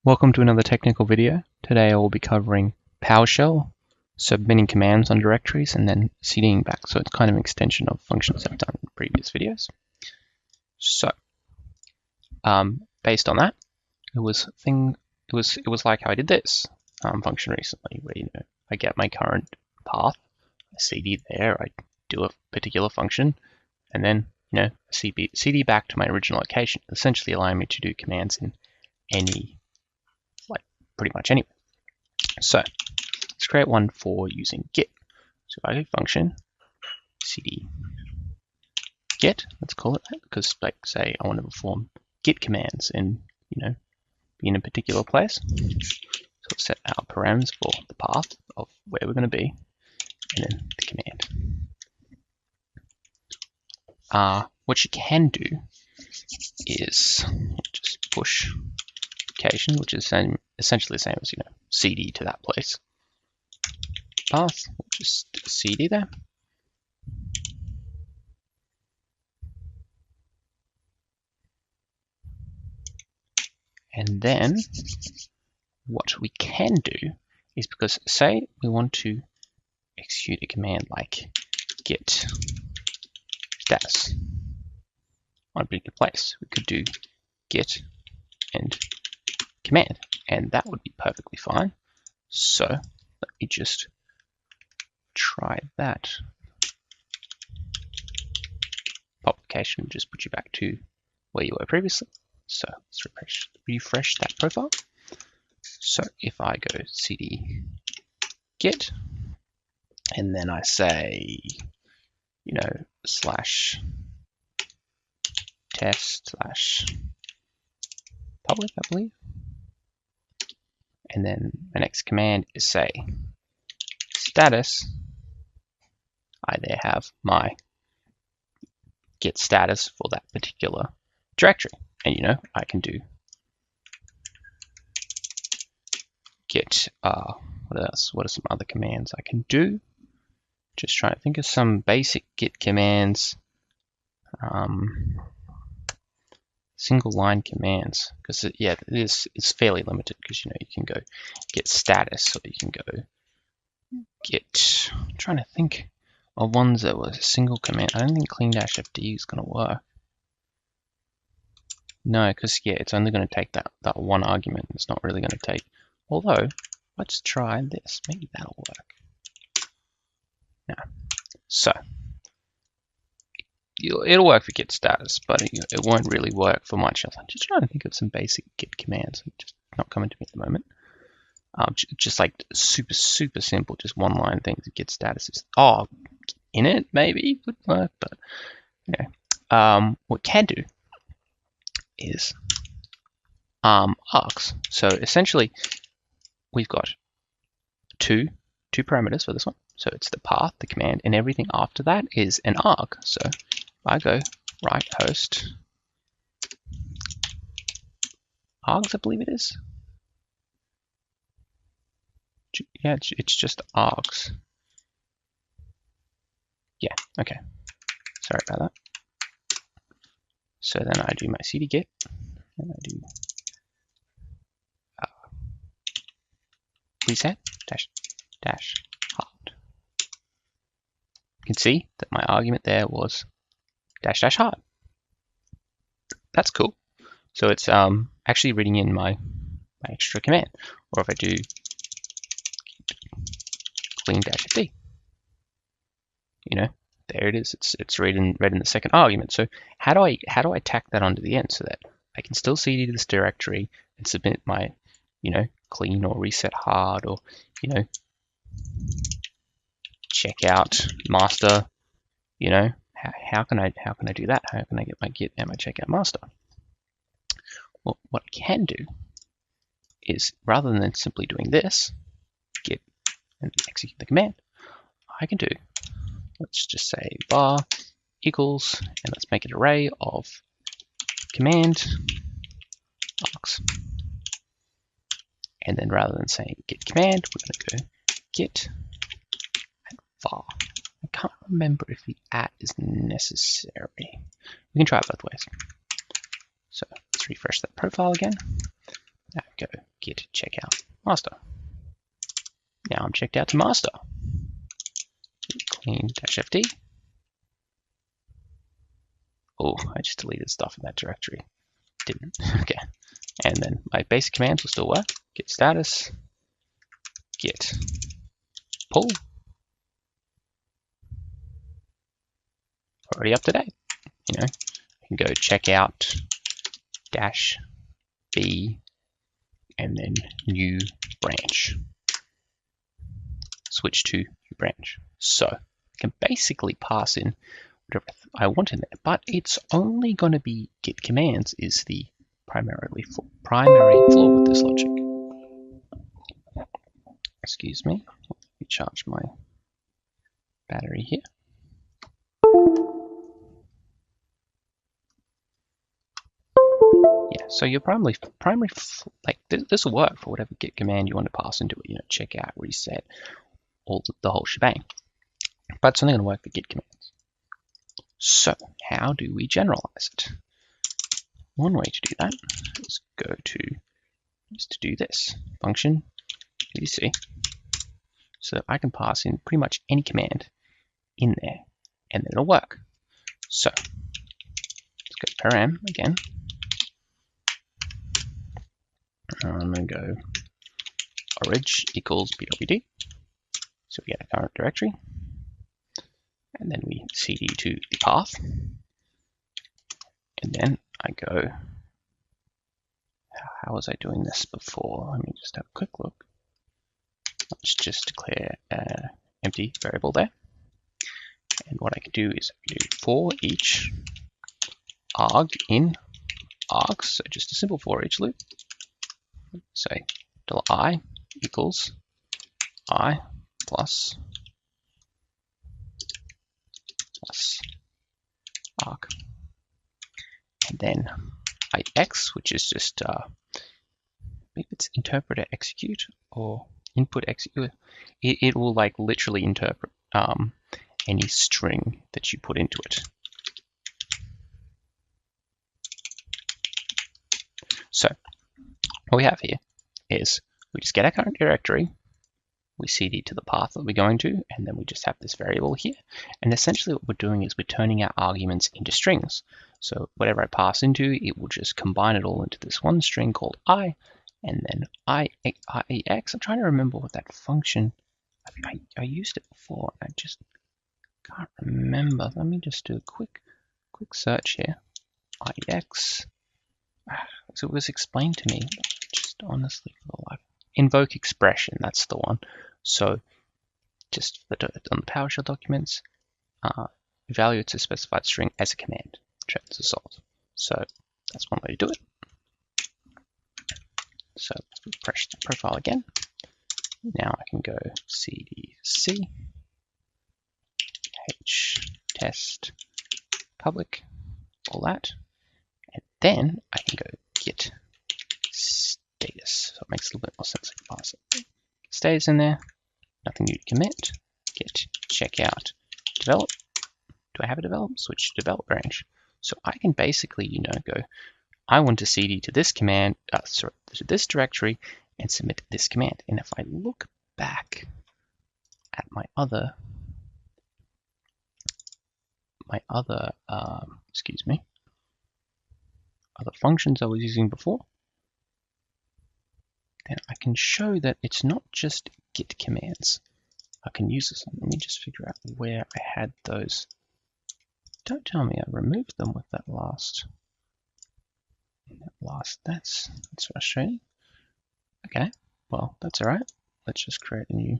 Welcome to another technical video. Today I will be covering PowerShell, submitting commands on directories, and then CDing back. So it's kind of an extension of functions I've done in previous videos. So, based on that, it was like how I did this function recently, where I get my current path, I CD there, I do a particular function, and then CD back to my original location, essentially allowing me to do commands in pretty much anywhere. So let's create one for using Git. So if I go function cd Git, let's call it that, because like say I want to perform Git commands and be in a particular place. So let's set our params for the path of where we're going to be, and then the command. What you can do is just push location, which is essentially the same as CD to that place. Path, just CD there. And then what we can do is, because say we want to execute a command like git status on a particular place, we could do git and command, and that would be perfectly fine. So let me just try that. Publication will just put you back to where you were previously. So let's refresh that profile. So if I go cd git, and then I say /test/ public, I believe. And then the next command is say status. I there have my git status for that particular directory. And I can do git, what else? What are some other commands I can do? Just trying to think of some basic git commands. Single line commands, because it's fairly limited, because you can go git status, or you can go git. I'm trying to think of ones that was a single command. I don't think clean-fd is going to work. No, because it's only going to take that one argument. It's not really going to take. Although, let's try this. Maybe that'll work. No. So it'll work for git status, but it won't really work for much else. I'm just trying to think of some basic git commands. Just not coming to me at the moment. Just like super simple, just one line things. Git status is init maybe would work, but what we can do is args. So essentially, we've got two parameters for this one. So it's the path, the command, and everything after that is an arg. So I go right host args, I believe it is. Yeah, it's just args. Yeah, okay. Sorry about that. So then I do my cd git, and I do reset dash hard. You can see that my argument there was dash hard. That's cool. So it's actually reading in my extra command. Or if I do clean-fd, there it is. It's read in the second argument. So how do I tack that onto the end so that I can still cd to this directory and submit my clean or reset hard, or check out master? How can I do that? How can I get my git and my checkout master? Well, what I can do is, rather than simply doing this, git and execute the command, I can do, let's just say var equals, and let's make an array of command args. And then rather than saying git command, we're going to go git and var. I can't remember if the @ is necessary. We can try it both ways. So let's refresh that profile again. Now go git checkout master. Now I'm checked out to master. Clean -fd. Oh, I just deleted stuff in that directory. Didn't. Okay. And then my basic commands will still work. Git status, git pull. Already up to date. You know, you can go checkout -b and then new branch. Switch to new branch. So I can basically pass in whatever I want in there, but it's only going to be git commands is the primary flaw with this logic. Excuse me, let me charge my battery here. Yeah, so your primary like this will work for whatever git command you want to pass into it. You know, check out, reset, all the whole shebang. But it's only going to work for git commands. So how do we generalize it? One way to do that is to do this function etc. So I can pass in pretty much any command in there, and then it'll work. So let's go param again. I'm going to go orig equals pwd. So we get a current directory, and then we cd to the path, and then I go. How was I doing this before? Let me just have a quick look. Let's just declare an empty variable there. And what I can do is I can do for each arg in args, so just a simple for each loop. Say $i equals I plus arg. And then ix, which is just maybe it's interpreter execute or input execute. It will like literally interpret any string that you put into it. So what we have here is we just get our current directory, we cd to the path that we're going to, and then we just have this variable here. And essentially what we're doing is we're turning our arguments into strings. So whatever I pass into, it will just combine it all into this one string called I, and then ix. I'm trying to remember what that function, I used it before, I just can't remember. Let me just do a quick search here. ix, so it was explained to me, just honestly for the life. Invoke expression, that's the one. So just on the PowerShell documents, evaluates a specified string as a command, returns the result. So that's one way to do it. So let's refresh the profile again. Now I can go cdc h test public, all that, and then I can go git status. So it makes a little bit more sense. I can pass it. Status in there, nothing new to commit. Git checkout develop. Do I have a develop? Switch to develop branch. So I can basically, you know, go, I want to cd to this command, to this directory, and submit this command. And if I look back at my other other functions I was using before, then I can show that it's not just git commands. I can use this. Let me just figure out where I had those. Don't tell me I removed them with that last. That's frustrating. Okay, well, that's all right. Let's just create a new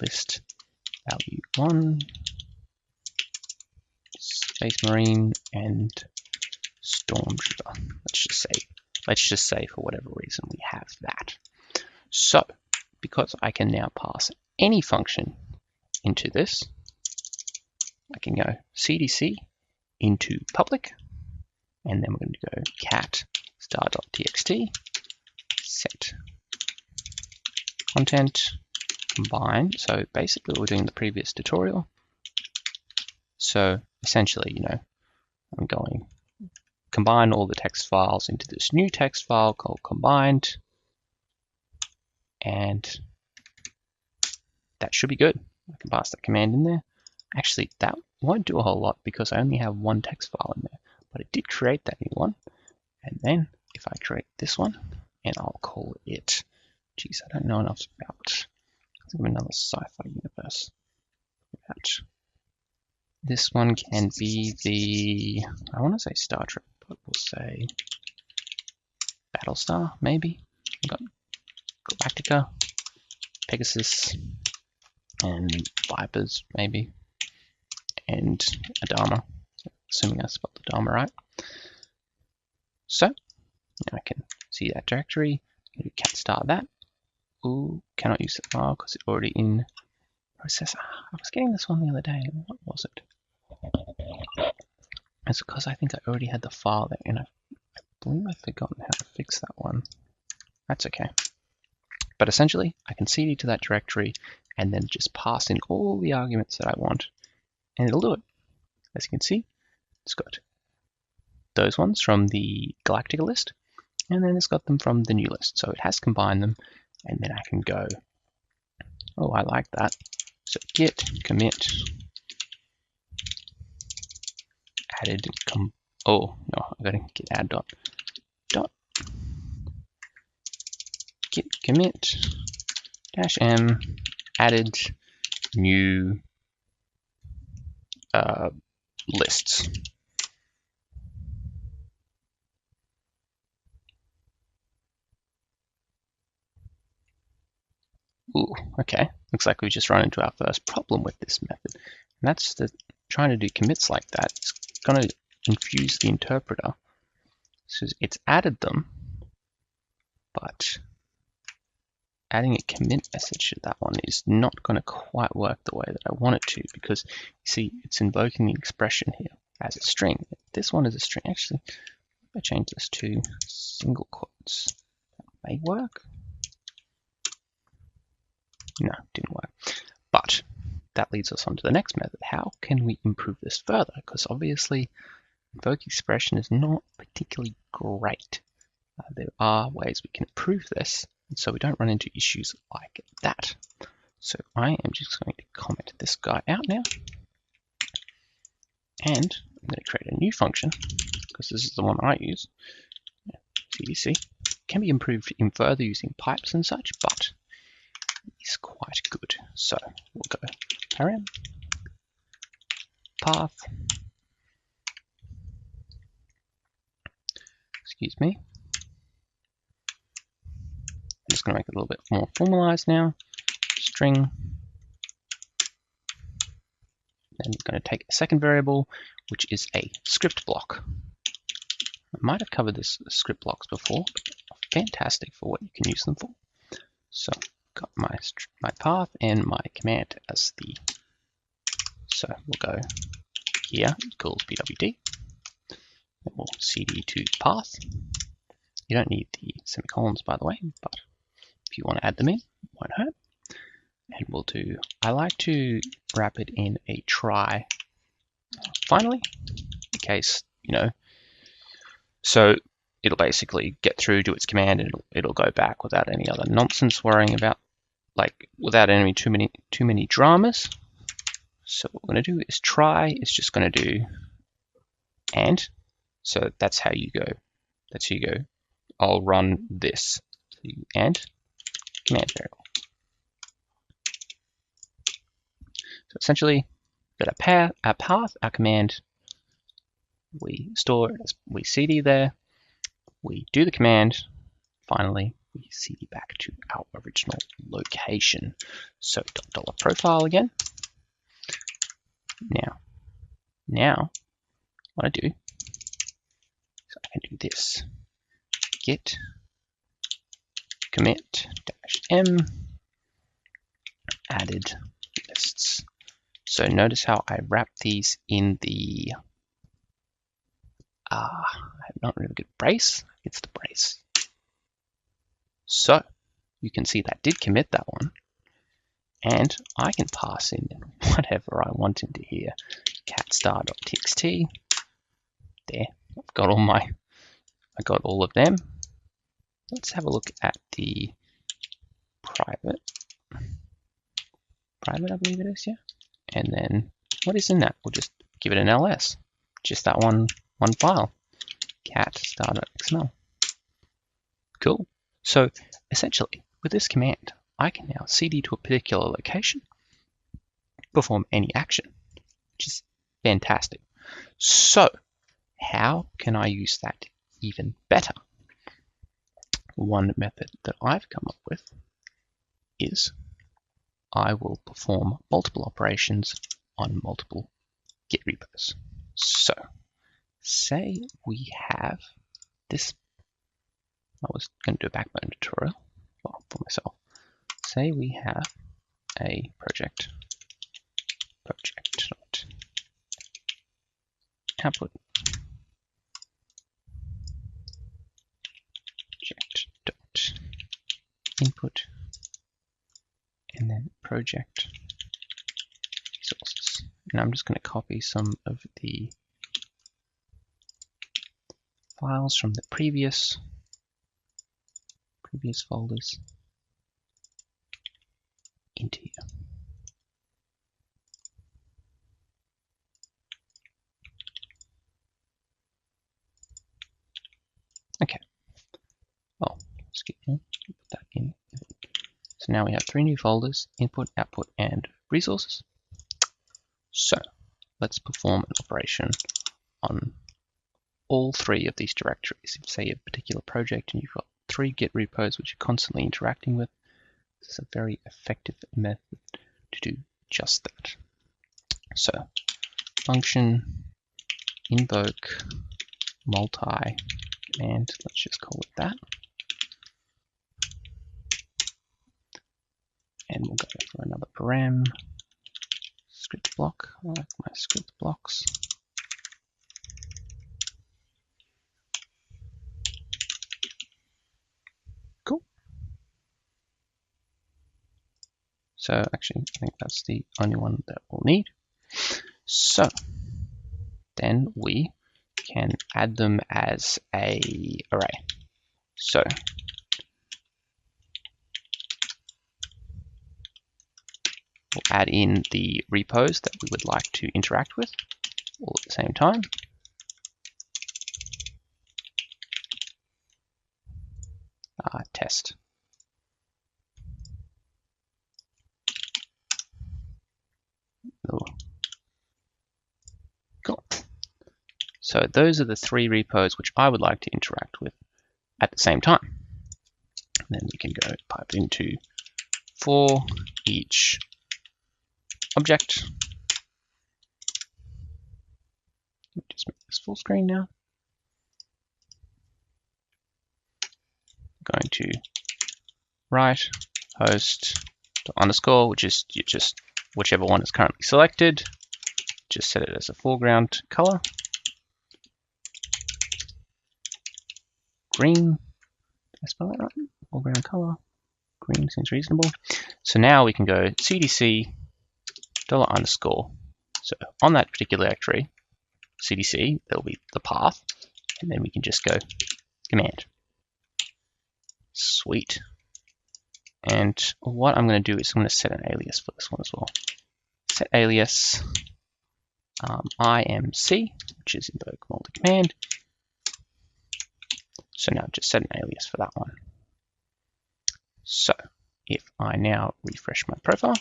list value 1 Space Marine and Stormtrooper. Let's just say for whatever reason we have that. So because I can now pass any function into this, I can go cdc into public, and then we're going to go cat star.txt set content combine. So basically we're doing the previous tutorial. So essentially, you know, I'm going combine all the text files into this new text file called combined, and that should be good. I can pass that command in there. Actually, that won't do a whole lot because I only have one text file in there, but it did create that new one. And then if I create this one, and I'll call it, geez, I don't know enough about, let's give another sci-fi universe. This one can be the, I want to say Star Trek, but we'll say Battlestar, maybe. We've got Galactica, Pegasus, and Vipers, maybe, and Adama, assuming I spelled Adama right. So now I can see that directory. You can't start that. Ooh, cannot use the file because it's already in process. I was getting this one the other day. What was it? It's because I think I already had the file there, and I believe I've forgotten how to fix that one. That's okay. But essentially, I can cd to that directory and then just pass in all the arguments that I want, and it'll do it. As you can see, it's got those ones from the Galactica list, and then it's got them from the new list. So it has combined them, and then I can go, oh, I like that. So git commit added oh no, I gotta git add dot git commit -m added new lists. Ooh, okay. Looks like we've just run into our first problem with this method. And that's the trying to do commits like that. It's going to confuse the interpreter. So it's added them, but adding a commit message to that one is not going to quite work the way that I want it to, because you see it's invoking the expression here as a string. This one is a string. Actually, if I change this to single quotes, that may work. No, didn't work. But that leads us on to the next method. How can we improve this further? Because obviously, invoke expression is not particularly great. There are ways we can improve this, so we don't run into issues like that. So I am just going to comment this guy out now. And I'm going to create a new function, because this is the one I use. CDC. It can be improved in further using pipes and such, but is quite good. So we'll go param path. Excuse me. I'm just going to make it a little bit more formalized now. String. Then we're going to take a second variable, which is a script block. I might have covered this script blocks before, but fantastic for what you can use them for. So got my path and my command as the, so we'll go here equals pwd, then we'll cd to path. You don't need the semicolons, by the way, but if you want to add them in, it won't hurt. And we'll do, I like to wrap it in a try finally, in case, you know, so it'll basically get through to its command and it'll go back without any other nonsense worrying about, like, without any too many dramas. So what we're going to do is try is just going to do and. So that's how you go. That's how you go. I'll run this and command variable. So essentially, that our path, our command, we store it as we cd there. We do the command. Finally, we cd back to our original location. So $profile again. Now, what I do is I can do this: git commit -m added lists. So notice how I wrap these in the not really good brace. It's the brace. So you can see that did commit that one, and I can pass in whatever I want into here. Catstar.txt there. I've got I got all of them. Let's have a look at the private, I believe it is, yeah. And then what is in that? We'll just give it an ls, just that one file, cat star.xml. Cool. So essentially, with this command, I can now cd to a particular location, perform any action, which is fantastic. So how can I use that even better? One method that I've come up with is I will perform multiple operations on multiple Git repos. So say we have this, I was going to do a backbone tutorial for myself. Say we have a project output project input, and then project resources. And I'm just going to copy some of the files from the previous folders into here. Okay. Well, skip here. Put that in. So now we have 3 new folders: input, output, and resources. So let's perform an operation on all 3 of these directories. If say a particular project and you've got 3 Git repos which you're constantly interacting with, this is a very effective method to do just that. So function invoke multi command, let's just call it that. And we'll go for another param, script block. I like my script blocks. Cool. So actually, I think that's the only one that we'll need. So then we can add them as a array. So we'll add in the repos that we would like to interact with all at the same time. Test. Oh. Cool. So those are the 3 repos which I would like to interact with at the same time. And then we can go pipe into for each object. Just make this full screen now. Going to write host underscore, which is just whichever one is currently selected. Just set it as a foreground color. Green. Did I spell that right? Foreground color. Green seems reasonable. So now we can go cdc $_. So on that particular directory, cdc, there'll be the path, and then we can just go command. Sweet. And what I'm going to do is I'm going to set an alias for this one as well. Set alias imc, which is invoke multi-command. So now just set an alias for that one. So if I now refresh my profile,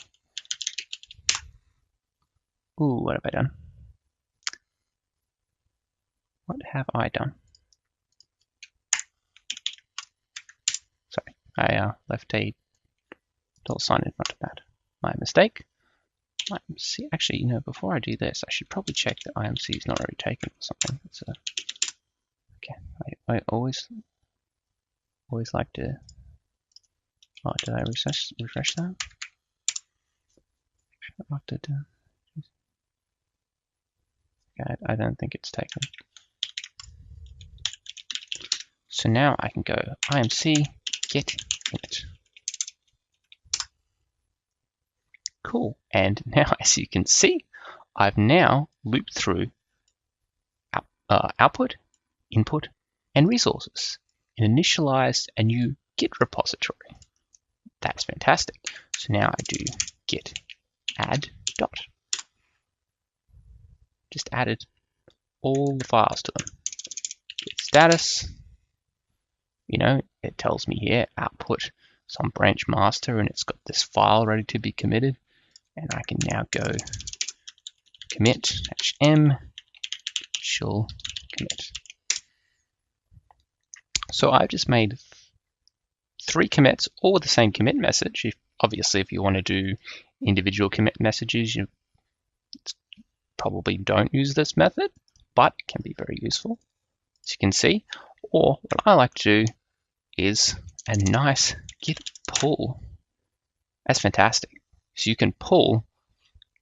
ooh, what have I done? What have I done? Sorry, I left a $sign in front of that. My mistake. IMC. Actually, you know, before I do this, I should probably check that IMC is not already taken or something. Okay, I always like to. Oh, did I refresh that? Okay, I don't think it's taken. So now I can go IMC get init. Cool. And now, as you can see, I've now looped through output, input and resources, and initialized a new Git repository. That's fantastic. So now I do git add dot. Just added all the files to them. Git status, you know, it tells me here output some branch master, and it's got this file ready to be committed. And I can now go commit -m shall commit. So I've just made 3 commits, all with the same commit message. Obviously, if you want to do individual commit messages, you probably don't use this method, but it can be very useful, as you can see. Or what I like to do is a nice git pull. That's fantastic. So you can pull,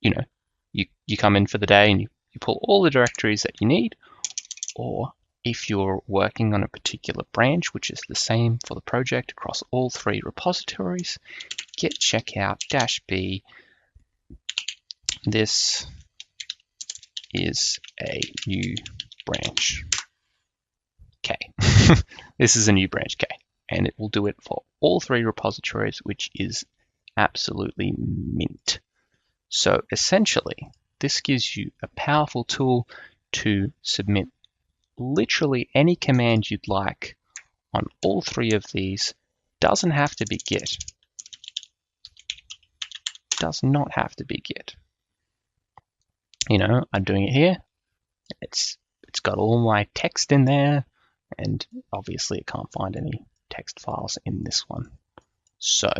you know, you come in for the day and you pull all the directories that you need, or if you're working on a particular branch, which is the same for the project across all 3 repositories, git checkout -b. This is a new branch K. This is a new branch K, and it will do it for all 3 repositories, which is absolutely mint. So essentially, this gives you a powerful tool to submit literally any command you'd like on all 3 of these. Doesn't have to be Git. Does not have to be Git. You know, I'm doing it here. It's got all my text in there, and obviously it can't find any text files in this one. So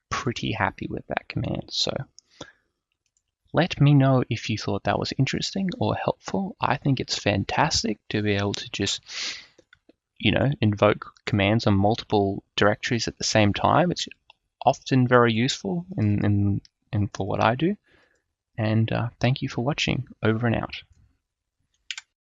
pretty happy with that command. So let me know if you thought that was interesting or helpful. I think it's fantastic to be able to just, you know, invoke commands on multiple directories at the same time. It's often very useful in for what I do. And thank you for watching. Over and out.